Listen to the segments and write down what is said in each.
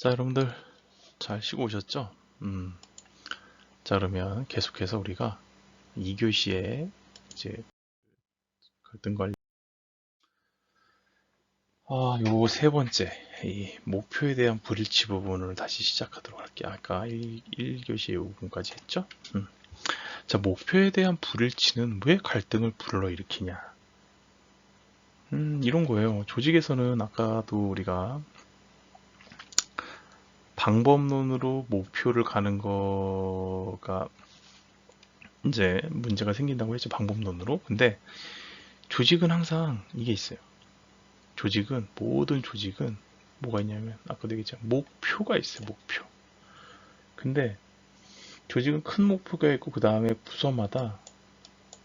자, 여러분들 잘 쉬고 오셨죠? 자, 그러면 계속해서 우리가 2교시에 이제 갈등 관리 요 세 번째 이 목표에 대한 불일치 부분을 다시 시작하도록 할게요. 아까 1교시에 요 부분까지 했죠? 자, 목표에 대한 불일치는 왜 갈등을 불러일으키냐? 이런 거예요. 조직에서는 아까도 우리가 방법론으로 목표를 가는 거가 이제 문제가 생긴다고 했죠. 방법론으로. 근데 조직은 항상 이게 있어요. 모든 조직은 뭐가 있냐면, 아까도 얘기했지만, 목표가 있어요, 목표. 근데 조직은 큰 목표가 있고, 그 다음에 부서마다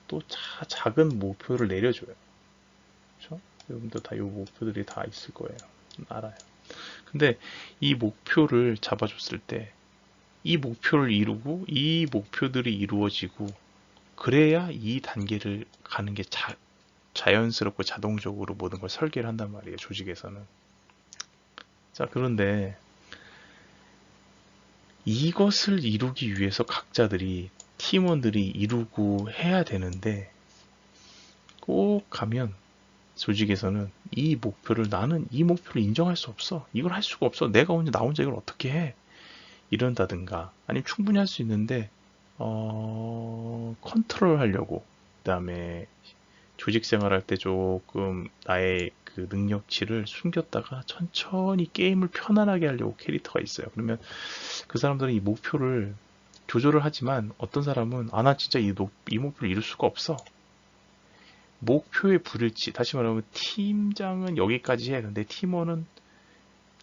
또 작은 목표를 내려줘요. 그렇죠? 여러분들 다 이 목표들이 다 있을 거예요. 알아요. 근데 이 목표를 잡아줬을 때, 이 목표를 이루고, 이 목표들이 이루어지고, 그래야 이 단계를 가는 게 자연스럽고 자동적으로 모든 걸 설계를 한단 말이에요, 조직에서는. 자, 그런데 이것을 이루기 위해서 각자들이, 팀원들이 이루고 해야 되는데, 꼭 가면 조직에서는 나는 이 목표를 인정할 수 없어. 이걸 할 수가 없어. 나 혼자 이걸 어떻게 해? 이런다든가, 아니면 충분히 할 수 있는데, 컨트롤 하려고, 그 다음에 조직 생활할 때 조금 나의 그 능력치를 숨겼다가 천천히 게임을 편안하게 하려고 캐릭터가 있어요. 그러면 그 사람들은 이 목표를 조절을 하지만, 어떤 사람은 나 진짜 이 목표를 이룰 수가 없어. 목표의 불일치. 다시 말하면 팀장은 여기까지 해. 근데 팀원은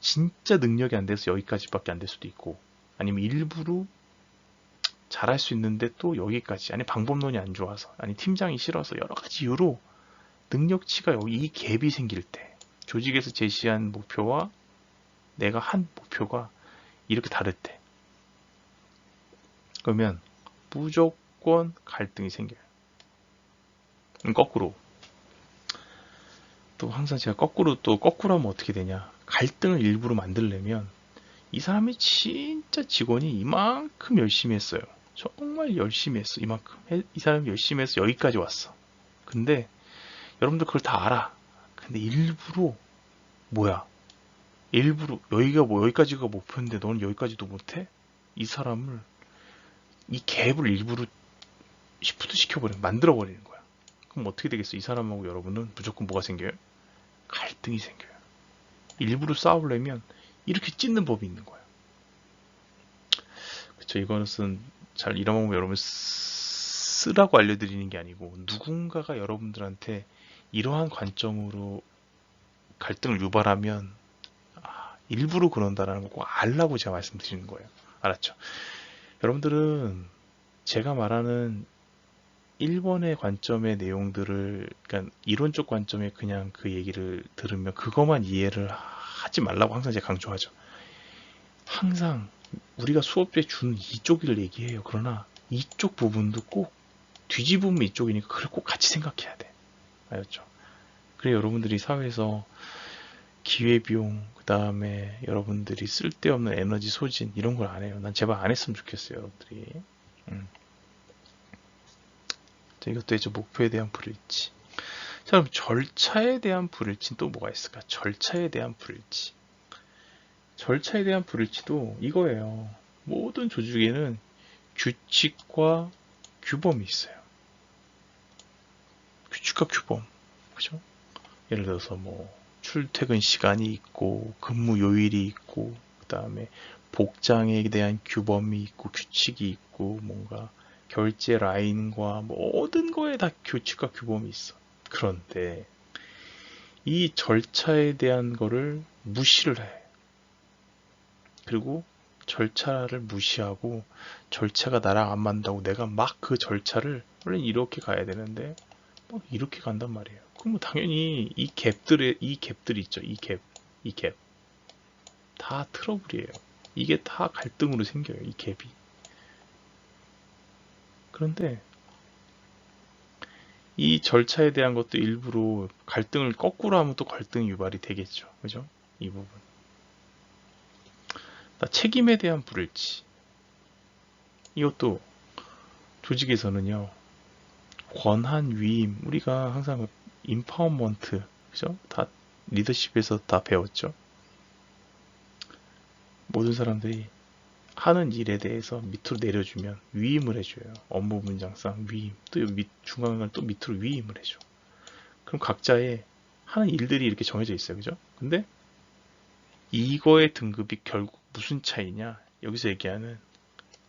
진짜 능력이 안 돼서 여기까지밖에 안 될 수도 있고, 아니면 일부러 잘할 수 있는데 또 여기까지, 아니 방법론이 안 좋아서, 아니 팀장이 싫어서, 여러 가지 이유로 능력치가 여기 이 갭이 생길 때, 조직에서 제시한 목표와 내가 한 목표가 이렇게 다를 때, 그러면 무조건 갈등이 생겨요. 거꾸로, 또 항상 제가 거꾸로 하면 어떻게 되냐, 갈등을 일부러 만들려면 이 사람이 진짜 직원이 이만큼 열심히 했어요. 정말 열심히 했어. 이 사람이 열심히 해서 여기까지 왔어. 근데 여러분들 그걸 다 알아. 근데 일부러, 뭐야, 일부러 여기까지가 목표인데 너는 여기까지도 못해? 이 사람을, 이 갭을 일부러 시프트 만들어버리는 거야. 그럼 어떻게 되겠어? 이 사람하고 여러분은 무조건 뭐가 생겨요? 갈등이 생겨요. 일부러 싸우려면 이렇게 찢는 법이 있는 거야. 그쵸? 이것은 잘 이런 방법 여러분 쓰라고 알려드리는 게 아니고, 누군가가 여러분들한테 이러한 관점으로 갈등을 유발하면 일부러 그런다라는 거 꼭 알라고 제가 말씀드리는 거예요. 알았죠? 여러분들은 제가 말하는 1번의 관점의 내용들을, 그러니까 이론적 관점의 그냥 그 얘기를 들으면 그것만 이해를 하지 말라고 항상 제가 강조하죠. 항상 우리가 수업 때 준 이쪽을 얘기해요. 그러나 이쪽 부분도 꼭 뒤집으면 이쪽이니까 그걸 꼭 같이 생각해야 돼. 알았죠? 그래 여러분들이 사회에서 기회비용, 그 다음에 여러분들이 쓸데없는 에너지 소진 이런 걸 안 해요. 난 제발 안 했으면 좋겠어요, 여러분들이. 자, 이것도 이제 목표에 대한 불일치. 자, 그럼 절차에 대한 불일치는 또 뭐가 있을까? 절차에 대한 불일치. 절차에 대한 불일치도 이거예요. 모든 조직에는 규칙과 규범이 있어요. 규칙과 규범. 그죠? 예를 들어서 뭐 출퇴근 시간이 있고 근무 요일이 있고, 그 다음에 복장에 대한 규범이 있고 규칙이 있고, 뭔가 결제 라인과 모든 거에 다 규칙과 규범이 있어. 그런데 이 절차에 대한 거를 무시를 해. 그리고 절차를 무시하고, 절차가 나랑 안 맞는다고 내가 막 그 절차를, 원래 이렇게 가야 되는데 막 이렇게 간단 말이에요. 그럼 뭐 당연히 이 갭들이 있죠. 이 갭. 다 트러블이에요. 이게 다 갈등으로 생겨요. 이 갭이. 그런데 이 절차에 대한 것도 일부러 갈등을 거꾸로 하면 또 갈등 유발이 되겠죠. 그죠? 이 부분. 책임에 대한 불일치. 이것도 조직에서는요, 권한 위임, 우리가 항상 인파워먼트, 그죠? 다 리더십에서 다 배웠죠. 모든 사람들이 하는 일에 대해서 밑으로 내려주면 위임을 해줘요. 업무 분장상 위임, 또 중간을 또 밑으로 위임을 해줘. 그럼 각자의 하는 일들이 이렇게 정해져 있어요, 그죠? 근데 이거의 등급이 결국 무슨 차이냐? 여기서 얘기하는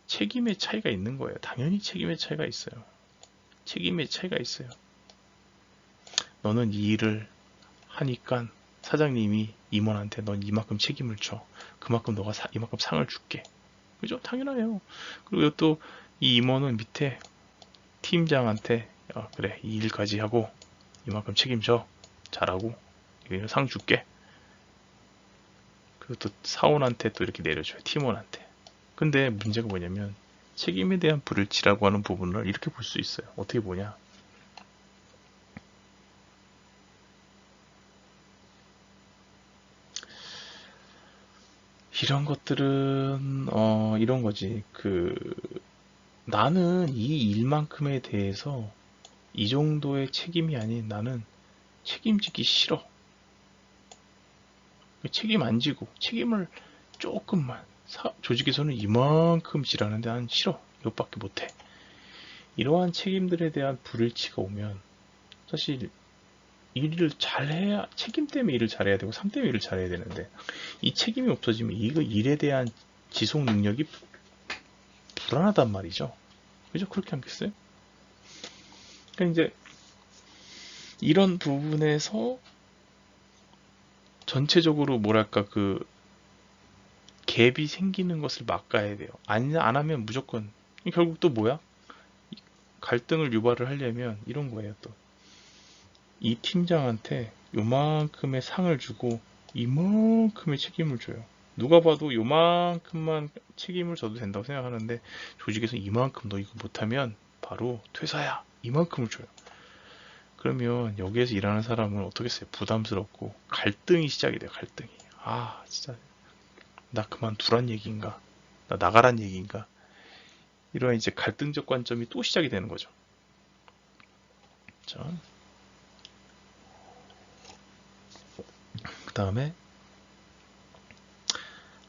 책임의 차이가 있는 거예요. 당연히 책임의 차이가 있어요. 책임의 차이가 있어요. 너는 이 일을 하니까 사장님이 임원한테 넌 이만큼 책임을 져. 그만큼 너가 이만큼 상을 줄게. 그죠? 당연해요. 그리고 또 이 임원은 밑에 팀장한테 그래 이 일까지 하고 이만큼 책임져. 잘하고 상 줄게. 그리고 또 사원한테 또 이렇게 내려줘요. 팀원한테. 근데 문제가 뭐냐면 책임에 대한 불일치라고 하는 부분을 이렇게 볼 수 있어요. 어떻게 보냐? 이런 것들은 이런 거지. 나는 이 일만큼에 대해서 이 정도의 책임이 아닌 나는 책임지기 싫어. 책임 안 지고 책임을 조금만 조직에서는 이만큼 지라는데 난 싫어. 이것밖에 못해. 이러한 책임들에 대한 불일치가 오면 사실 일을 잘해야 책임 때문에 일을 잘해야 되고 삶 때문에 일을 잘해야 되는데 이 책임이 없어지면 이거 일에 대한 지속 능력이 불안하단 말이죠. 그죠? 그렇게 않겠어요? 그러니까 이제 이런 부분에서 전체적으로 뭐랄까 갭이 생기는 것을 막아야 돼요. 안 하면 무조건 결국 또 뭐야? 갈등을 유발을 하려면 이런 거예요. 또 이 팀장한테 요만큼의 상을 주고 이만큼의 책임을 줘요. 누가 봐도 요만큼만 책임을 져도 된다고 생각하는데 조직에서 이만큼 너 이거 못하면 바로 퇴사야. 이만큼을 줘요. 그러면 여기에서 일하는 사람은 어떻겠어요? 부담스럽고 갈등이 시작이 돼요. 갈등이. 아 진짜 나 그만두란 얘기인가? 나 나가란 얘기인가? 이러한 이제 갈등적 관점이 또 시작이 되는 거죠. 자, 그 다음에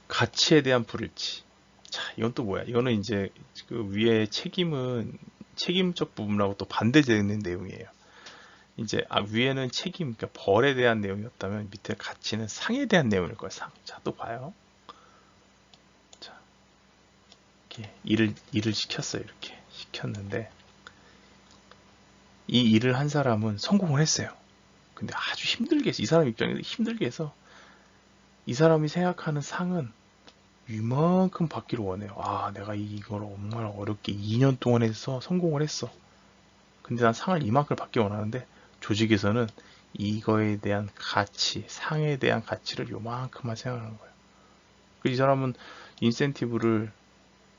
가치에 대한 불일치. 자, 이건 또 뭐야? 이거는 이제 그 위에 책임은 책임적 부분하고 또 반대되는 내용이에요. 이제 위에는 책임, 그러니까 벌에 대한 내용이었다면 밑에 가치는 상에 대한 내용일 거예요. 상. 자, 또 봐요. 자, 이렇게 일을 시켰어요. 이렇게 시켰는데 이 일을 한 사람은 성공을 했어요. 근데 아주 힘들게 해서 이 사람 입장에서 힘들게 해서 이 사람이 생각하는 상은 이만큼 받기를 원해요. 아, 내가 이걸 정말 어렵게 2년 동안 해서 성공을 했어. 근데 난 상을 이만큼 받기 원하는데 조직에서는 이거에 대한 가치, 상에 대한 가치를 요만큼만 생각하는 거예요. 이 사람은 인센티브를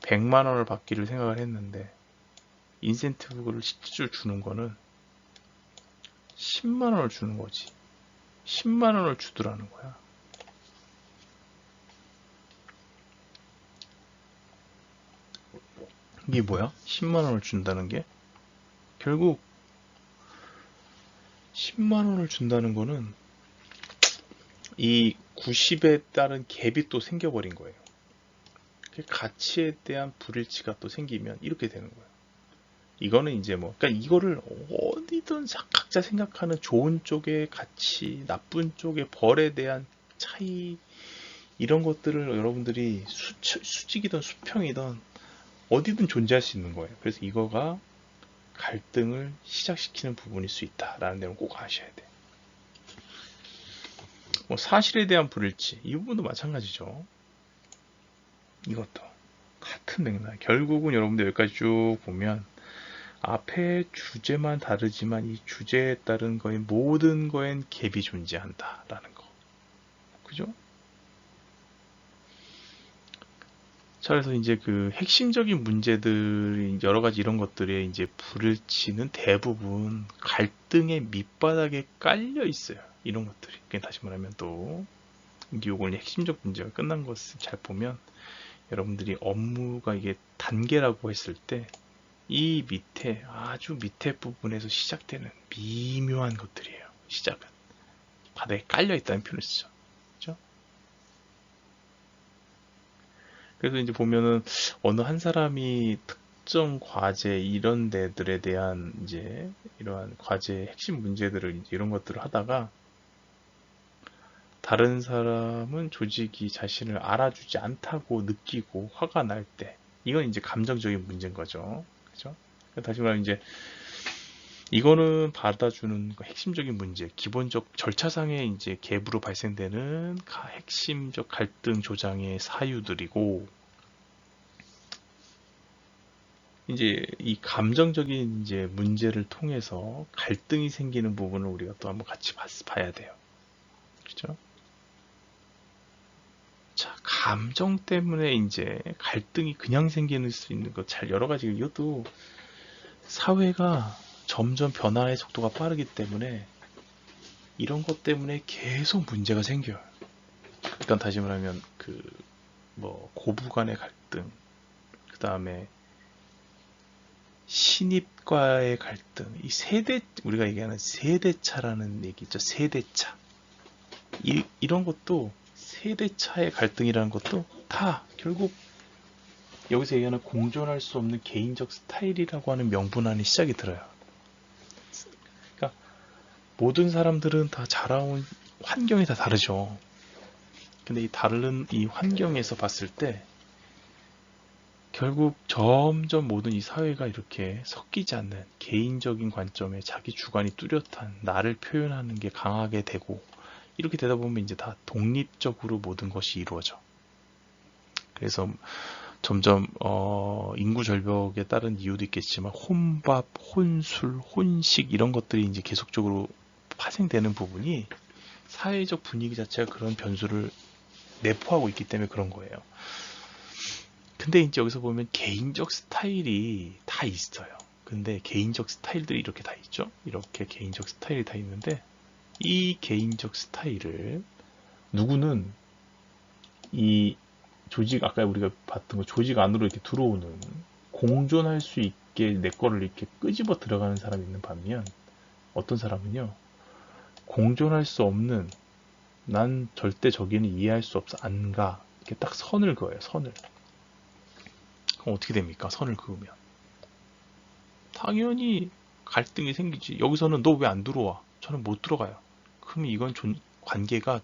100만 원을 받기를 생각을 했는데 인센티브를 실제로 주는 거는 10만 원을 주는 거지. 10만 원을 주더라는 거야. 이게 뭐야? 10만 원을 준다는 게? 결국 10만 원을 준다는 거는 이 90에 따른 갭이 또 생겨버린 거예요. 가치에 대한 불일치가 또 생기면 이렇게 되는 거예요. 이거는 이제 그러니까 이거를 어디든 각자 생각하는 좋은 쪽의 가치, 나쁜 쪽의 벌에 대한 차이, 이런 것들을 여러분들이 수직이든 수평이든 어디든 존재할 수 있는 거예요. 그래서 이거가 갈등을 시작시키는 부분일 수 있다라는 내용 꼭 아셔야 돼요. 사실에 대한 불일치, 이 부분도 마찬가지죠. 이것도 같은 맥락. 결국은 여러분들 여기까지 쭉 보면 앞에 주제만 다르지만 이 주제에 따른 거의 모든 거엔 갭이 존재한다라는 거. 그죠? 자, 그래서 이제 핵심적인 문제들이 여러 가지 이런 것들에 이제 불일치는 대부분 갈등의 밑바닥에 깔려 있어요. 이런 것들이. 다시 말하면 또 요걸 핵심적 문제가 끝난 것을 잘 보면 여러분들이 업무가 이게 단계라고 했을 때 이 밑에 아주 밑에 부분에서 시작되는 미묘한 것들이에요. 시작은 바닥에 깔려 있다는 표현을 쓰죠. 그렇죠? 그래서 이제 보면은 어느 한 사람이 특정 과제 이런 데들에 대한 이제 이러한 과제의 핵심 문제들을 이제 이런 것들을 하다가 다른 사람은 조직이 자신을 알아주지 않다고 느끼고 화가 날 때, 이건 이제 감정적인 문제인 거죠. 그죠? 다시 말하면 이제 이거는 받아주는 핵심적인 문제, 기본적 절차상의 이제 갭으로 발생되는 핵심적 갈등 조장의 사유들이고, 이제 이 감정적인 이제 문제를 통해서 갈등이 생기는 부분을 우리가 또 한번 같이 봐야 돼요. 그렇죠? 자, 감정 때문에 이제 갈등이 그냥 생기는 수 있는 것 잘 여러 가지, 이것도 사회가 점점 변화의 속도가 빠르기 때문에 이런 것 때문에 계속 문제가 생겨요. 일단 다시 말하면 그 뭐 고부 간의 갈등, 그 다음에 신입과의 갈등, 이 세대, 우리가 얘기하는 세대차라는 얘기 있죠. 세대차. 이런 것도 세대차의 갈등이라는 것도 다 결국 여기서 얘기하는 공존할 수 없는 개인적 스타일이라고 하는 명분 안에 시작이 들어요. 그러니까 모든 사람들은 다 자라온 환경이 다 다르죠. 근데 이 다른 이 환경에서 봤을 때 결국 점점 모든 이 사회가 이렇게 섞이지 않는 개인적인 관점에 자기 주관이 뚜렷한 나를 표현하는 게 강하게 되고, 이렇게 되다 보면 이제 다 독립적으로 모든 것이 이루어져. 그래서 점점 인구 절벽에 따른 이유도 있겠지만 혼밥, 혼술, 혼식 이런 것들이 이제 계속적으로 파생되는 부분이 사회적 분위기 자체가 그런 변수를 내포하고 있기 때문에 그런 거예요. 근데 이제 여기서 보면 개인적 스타일이 다 있어요. 근데 개인적 스타일들이 이렇게 다 있죠. 이렇게 개인적 스타일이 다 있는데 이 개인적 스타일을 누구는 이 조직, 아까 우리가 봤던 거 조직 안으로 이렇게 들어오는 공존할 수 있게 내 거를 이렇게 끄집어 들어가는 사람이 있는 반면, 어떤 사람은요 공존할 수 없는, 난 절대 저기는 이해할 수 없어 안 가, 이렇게 딱 선을 그어요. 선을. 그럼 어떻게 됩니까? 선을 그으면 당연히 갈등이 생기지. 여기서는 너 왜 안 들어와? 저는 못 들어가요. 그러면 이건 관계가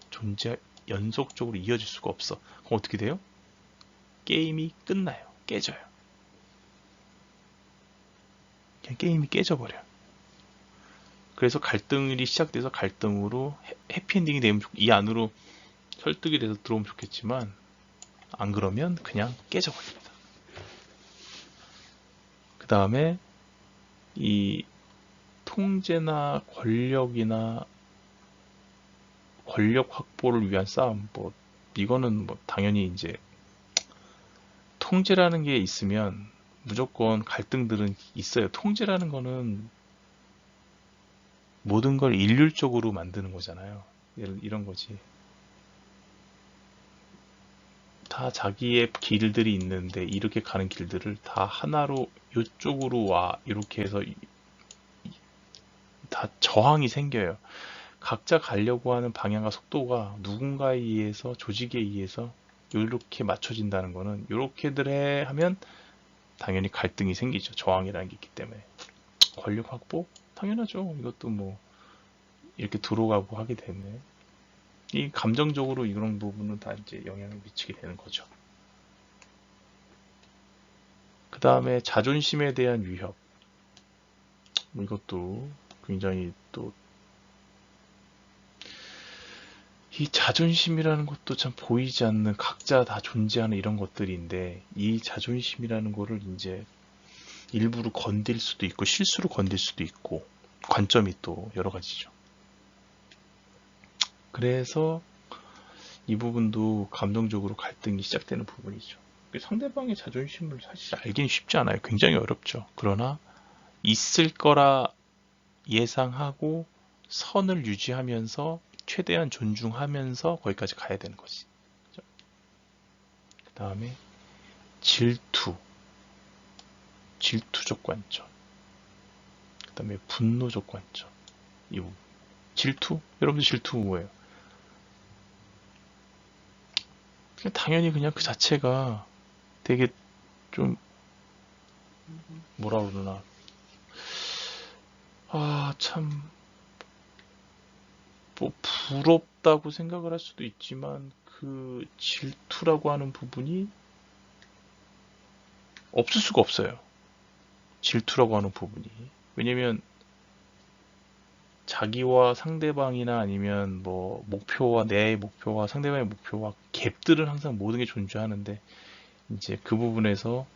연속적으로 이어질 수가 없어. 그럼 어떻게 돼요? 게임이 끝나요. 깨져요. 그냥 게임이 깨져버려요. 그래서 갈등이 시작돼서 갈등으로 해피엔딩이 되면 이 안으로 설득이 돼서 들어오면 좋겠지만, 안 그러면 그냥 깨져버립니다. 그 다음에 이 통제나 권력이나 권력 확보를 위한 싸움, 뭐 이거는 뭐 당연히 이제 통제라는 게 있으면 무조건 갈등들은 있어요. 통제라는 거는 모든 걸 일률적으로 만드는 거잖아요. 이런 거지. 다 자기의 길들이 있는데 이렇게 가는 길들을 다 하나로 이쪽으로 와 이렇게 해서 다 저항이 생겨요. 각자 가려고 하는 방향과 속도가 누군가에 의해서, 조직에 의해서 이렇게 맞춰진다는 거는, 이렇게들 하면 당연히 갈등이 생기죠. 저항이라는 게 있기 때문에. 권력 확보? 당연하죠. 이것도 뭐 이렇게 들어가고 하게 되네. 이 감정적으로 이런 부분은 다 이제 영향을 미치게 되는 거죠. 그 다음에 자존심에 대한 위협. 뭐 이것도 굉장히 또, 이 자존심이라는 것도 참 보이지 않는, 각자 다 존재하는 이런 것들인데, 이 자존심이라는 거를 이제 일부러 건들 수도 있고 실수로 건들 수도 있고, 관점이 또 여러 가지죠. 그래서 이 부분도 감정적으로 갈등이 시작되는 부분이죠. 상대방의 자존심을 사실 알기는 쉽지 않아요. 굉장히 어렵죠. 그러나 있을 거라 예상하고 선을 유지하면서 최대한 존중하면서 거기까지 가야 되는 거지. 그 다음에 질투적 관점. 그 다음에 분노적 관점. 이 부분. 질투? 여러분들 질투 뭐예요? 당연히 그냥 그 자체가 되게 좀 뭐라 그러나 참 뭐 부럽다고 생각을 할 수도 있지만 그 질투라고 하는 부분이 없을 수가 없어요. 질투라고 하는 부분이. 왜냐면 자기와 상대방이나 아니면 뭐 목표와 내 목표와 상대방의 목표와 갭들은 항상 모든 게 존재하는데 이제 그 부분에서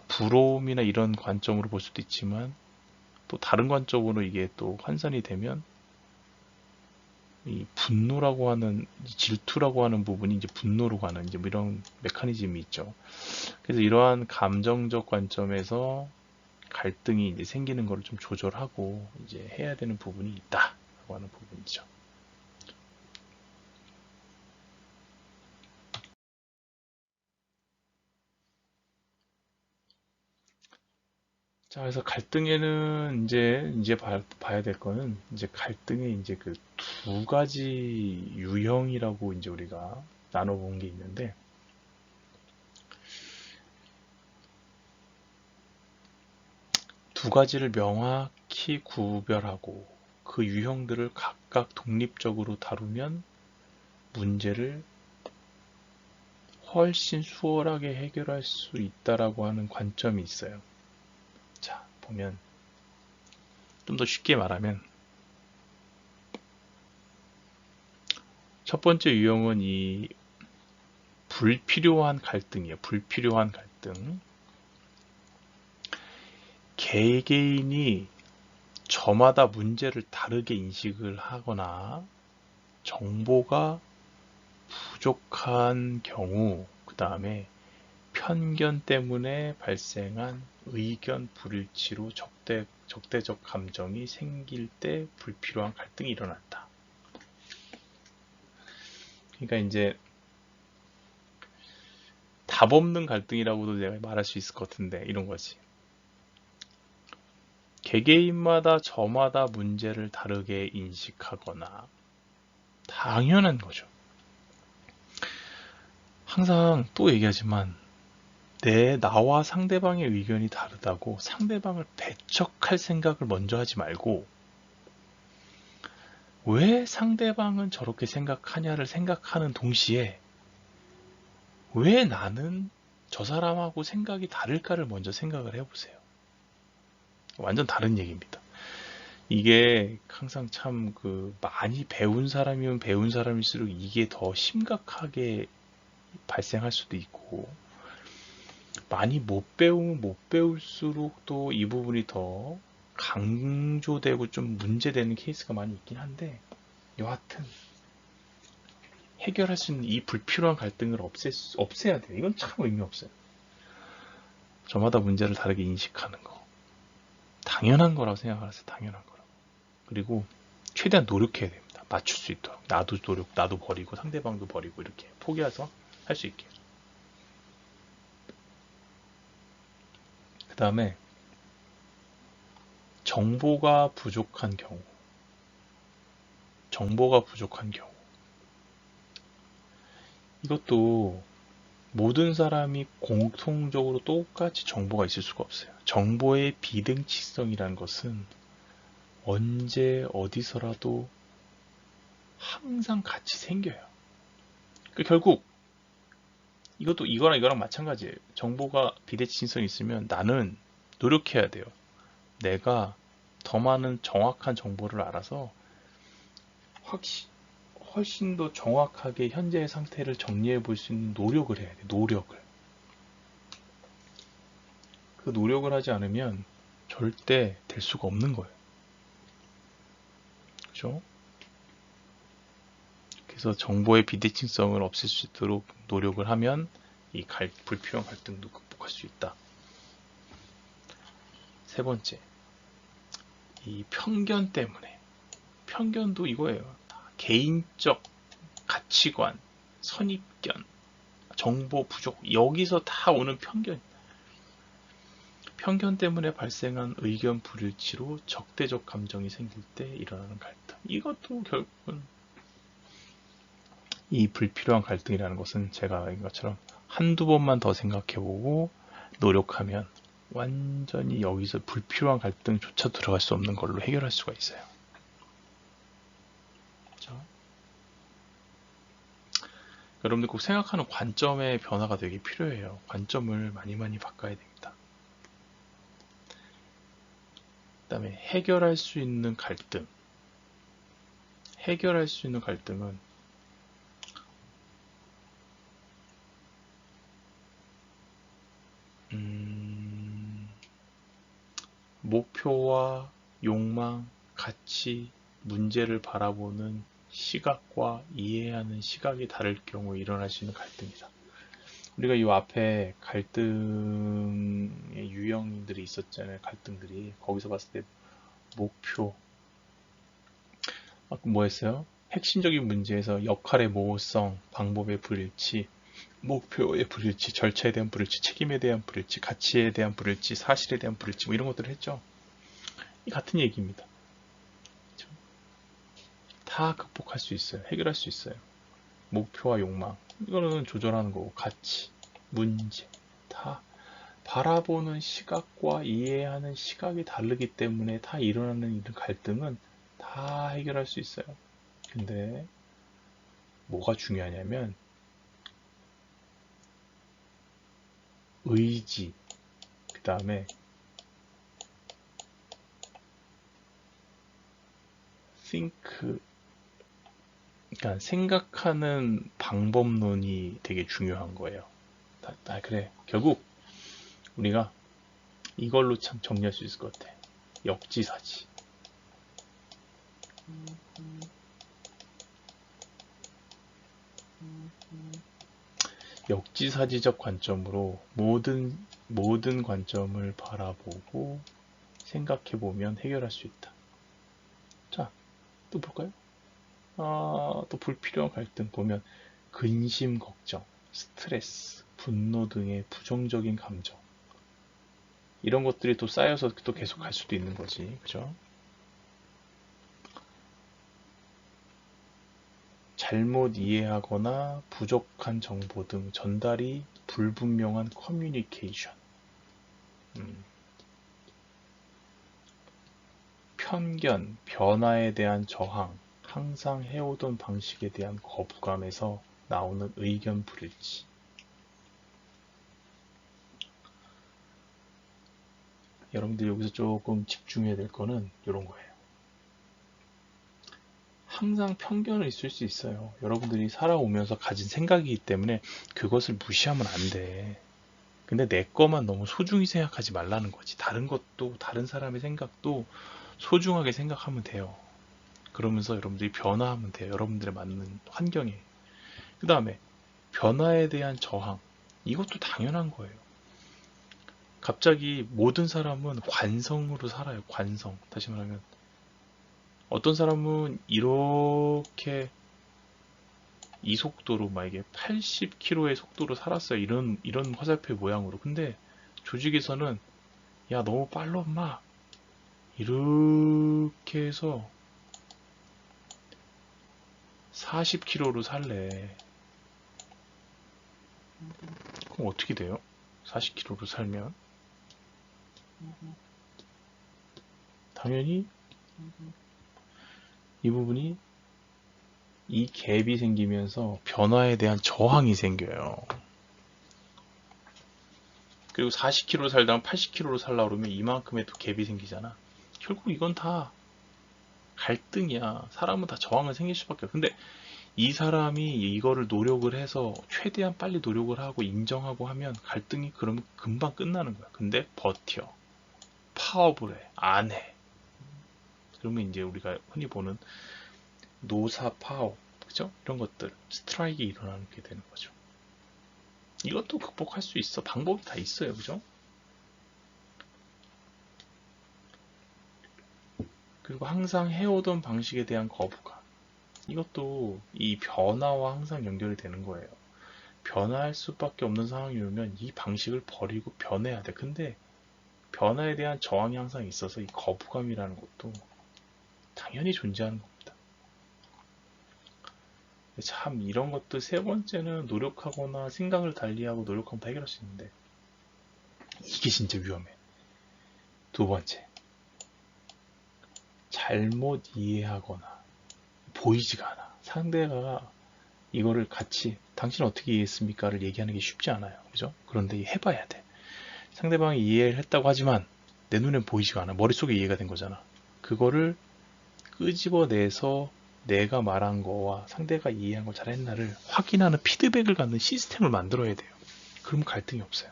부러움이나 이런 관점으로 볼 수도 있지만 또 다른 관점으로 이게 또 환산이 되면 이 분노라고 하는 질투라고 하는 부분이 이제 분노로 가는 이제 뭐 이런 메커니즘이 있죠. 그래서 이러한 감정적 관점에서 갈등이 이제 생기는 거를 좀 조절하고 이제 해야 되는 부분이 있다라고 하는 부분이죠. 자, 그래서 갈등에는 이제 봐야 될 거는 이제 갈등의 이제 그 두 가지 유형이라고 이제 우리가 나눠본 게 있는데 두 가지를 명확히 구별하고 그 유형들을 각각 독립적으로 다루면 문제를 훨씬 수월하게 해결할 수 있다라고 하는 관점이 있어요. 자, 보면 좀 더 쉽게 말하면 첫 번째 유형은 이 불필요한 갈등이에요. 불필요한 갈등. 개개인이 저마다 문제를 다르게 인식을 하거나 정보가 부족한 경우, 그 다음에 편견 때문에 발생한 의견 불일치로 적대적 감정이 생길 때 불필요한 갈등이 일어난다. 그러니까 이제 답 없는 갈등이라고도 내가 말할 수 있을 것 같은데 이런 거지. 개개인마다 저마다 문제를 다르게 인식하거나 당연한 거죠. 항상 또 얘기하지만 나와 상대방의 의견이 다르다고 상대방을 배척할 생각을 먼저 하지 말고 왜 상대방은 저렇게 생각하냐를 생각하는 동시에 왜 나는 저 사람하고 생각이 다를까를 먼저 생각을 해보세요. 완전 다른 얘기입니다. 이게 항상 참 많이 배운 사람이면 배운 사람일수록 이게 더 심각하게 발생할 수도 있고 많이 못 배우면 못 배울수록 또 이 부분이 더 강조되고 좀 문제되는 케이스가 많이 있긴 한데 여하튼 해결할 수 있는 이 불필요한 갈등을 없애야 돼요. 이건 참 의미 없어요. 저마다 문제를 다르게 인식하는 거 당연한 거라고 생각하세요. 당연한 거라고. 그리고 최대한 노력해야 됩니다. 맞출 수 있도록 나도 버리고 상대방도 버리고 이렇게 포기해서 할 수 있게. 그 다음에 정보가 부족한 경우 이것도 모든 사람이 공통적으로 똑같이 정보가 있을 수가 없어요. 정보의 비등치성이라는 것은 언제 어디서라도 항상 같이 생겨요. 결국 이것도 이거랑 마찬가지예요. 정보가 비대칭성이 있으면 나는 노력해야 돼요. 내가 더 많은 정확한 정보를 알아서 훨씬 더 정확하게 현재의 상태를 정리해 볼 수 있는 노력을 해야 돼. 노력을. 그 노력을 하지 않으면 절대 될 수가 없는 거예요. 그죠? 그래서 정보의 비대칭성을 없앨 수 있도록 노력을 하면 이 불필요한 갈등도 극복할 수 있다. 세 번째, 이 편견 때문에. 편견도 이거예요. 개인적 가치관, 선입견, 정보 부족, 여기서 다 오는 편견 때문에 발생한 의견 불일치로 적대적 감정이 생길 때 일어나는 갈등. 이것도 결국은 이 불필요한 갈등이라는 것은 제가 말한 것처럼 한두 번만 더 생각해보고 노력하면 완전히 여기서 불필요한 갈등조차 들어갈 수 없는 걸로 해결할 수가 있어요. 그렇죠? 여러분들 꼭 생각하는 관점의 변화가 되게 필요해요. 관점을 많이 바꿔야 됩니다. 그 다음에 해결할 수 있는 갈등은 목표와 욕망, 가치, 문제를 바라보는 시각과 이해하는 시각이 다를 경우 일어날 수 있는 갈등이다. 우리가 이 앞에 갈등의 유형들이 있었잖아요. 갈등들이. 거기서 봤을 때 목표, 뭐 했어요? 핵심적인 문제에서 역할의 모호성, 방법의 불일치, 목표의 불일치, 절차에 대한 불일치, 책임에 대한 불일치, 가치에 대한 불일치, 사실에 대한 불일치, 뭐 이런 것들을 했죠. 이 같은 얘기입니다. 그렇죠? 다 극복할 수 있어요. 해결할 수 있어요. 목표와 욕망, 이거는 조절하는 거고, 가치, 문제, 다 바라보는 시각과 이해하는 시각이 다르기 때문에 다 일어나는 이런 갈등은 다 해결할 수 있어요. 근데 뭐가 중요하냐면 의지, 그 다음에 think, 그러니까 생각하는 방법론이 되게 중요한 거예요. 그래. 결국 우리가 이걸로 참 정리할 수 있을 것 같아. 역지사지. 역지사지적 관점으로 모든 관점을 바라보고 생각해보면 해결할 수 있다. 자, 또 볼까요? 또 불필요한 갈등 보면 근심, 걱정, 스트레스, 분노 등의 부정적인 감정, 이런 것들이 또 쌓여서 또 계속 갈 수도 있는 거지. 그죠? 잘못 이해하거나 부족한 정보 등 전달이 불분명한 커뮤니케이션. 편견, 변화에 대한 저항, 항상 해오던 방식에 대한 거부감에서 나오는 의견 불일치. 여러분들 여기서 조금 집중해야 될 거는 이런 거예요. 항상 편견은 있을 수 있어요. 여러분들이 살아오면서 가진 생각이기 때문에 그것을 무시하면 안 돼. 근데 내 거만 너무 소중히 생각하지 말라는 거지. 다른 것도, 다른 사람의 생각도 소중하게 생각하면 돼요. 그러면서 여러분들이 변화하면 돼요. 여러분들에 맞는 환경에. 그 다음에 변화에 대한 저항. 이것도 당연한 거예요. 갑자기 모든 사람은 관성으로 살아요. 관성. 다시 말하면 어떤 사람은 이렇게 이 속도로 막 이게 80km의 속도로 살았어요. 이런 화살표 모양으로. 근데 조직에서는 야 너무 빨라 엄마 이렇게 해서 40km로 살래. 그럼 어떻게 돼요? 40km로 살면 당연히 이 부분이 이 갭이 생기면서 변화에 대한 저항이 생겨요. 그리고 40km로 살다가 80km로 살라 그러면 이만큼의 또 갭이 생기잖아. 결국 이건 다 갈등이야. 사람은 다 저항을 생길 수밖에 없어. 근데 이 사람이 이거를 노력을 해서 최대한 빨리 노력을 하고 인정하고 하면 갈등이 그러면 금방 끝나는 거야. 근데 버텨. 파업을 해. 안 해. 그러면 이제 우리가 흔히 보는 노사 파업, 그죠? 이런 것들, 스트라이크가 일어나게 되는 거죠. 이것도 극복할 수 있어. 방법이 다 있어요. 그죠? 그리고 항상 해오던 방식에 대한 거부감. 이것도 이 변화와 항상 연결이 되는 거예요. 변화할 수밖에 없는 상황이 오면 이 방식을 버리고 변해야 돼. 근데 변화에 대한 저항이 항상 있어서 이 거부감이라는 것도 당연히 존재하는 겁니다. 참 이런 것도 세 번째는 노력하거나 생각을 달리하고 노력하면 다 해결할 수 있는데 이게 진짜 위험해. 두 번째, 잘못 이해하거나 보이지가 않아. 상대가 이거를 같이 당신 어떻게 이해했습니까를 얘기하는 게 쉽지 않아요. 그죠? 그런데 해봐야 돼. 상대방이 이해를 했다고 하지만 내 눈엔 보이지가 않아. 머릿속에 이해가 된 거잖아. 그거를 끄집어내서 내가 말한 거와 상대가 이해한 걸 잘했나를 확인하는 피드백을 갖는 시스템을 만들어야 돼요. 그러면 갈등이 없어요.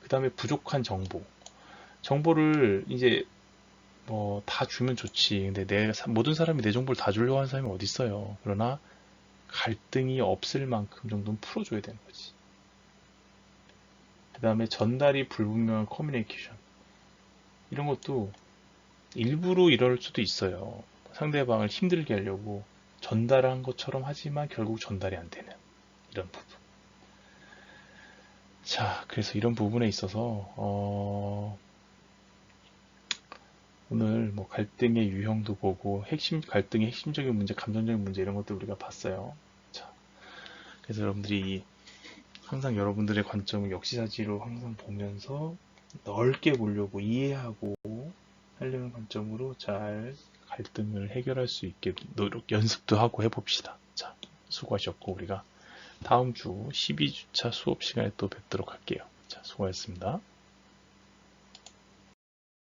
그 다음에 부족한 정보. 정보를 이제 뭐 다 주면 좋지. 근데 모든 사람이 내 정보를 다 주려고 하는 사람이 어디 있어요. 그러나 갈등이 없을 만큼 정도는 풀어줘야 되는 거지. 그 다음에 전달이 불분명한 커뮤니케이션. 이런 것도 일부러 이럴 수도 있어요. 상대방을 힘들게 하려고 전달한 것처럼 하지만 결국 전달이 안 되는 이런 부분. 자, 그래서 이런 부분에 있어서 오늘 뭐 갈등의 유형도 보고 갈등의 핵심적인 문제, 감정적인 문제 이런 것들 우리가 봤어요. 자, 그래서 여러분들이 항상 여러분들의 관점을 역시사지로 항상 보면서 넓게 보려고 이해하고 하려는 관점으로 잘 갈등을 해결할 수 있게 연습도 하고 해봅시다. 자, 수고하셨고 우리가 다음 주 12주차 수업 시간에 또 뵙도록 할게요. 자, 수고하셨습니다.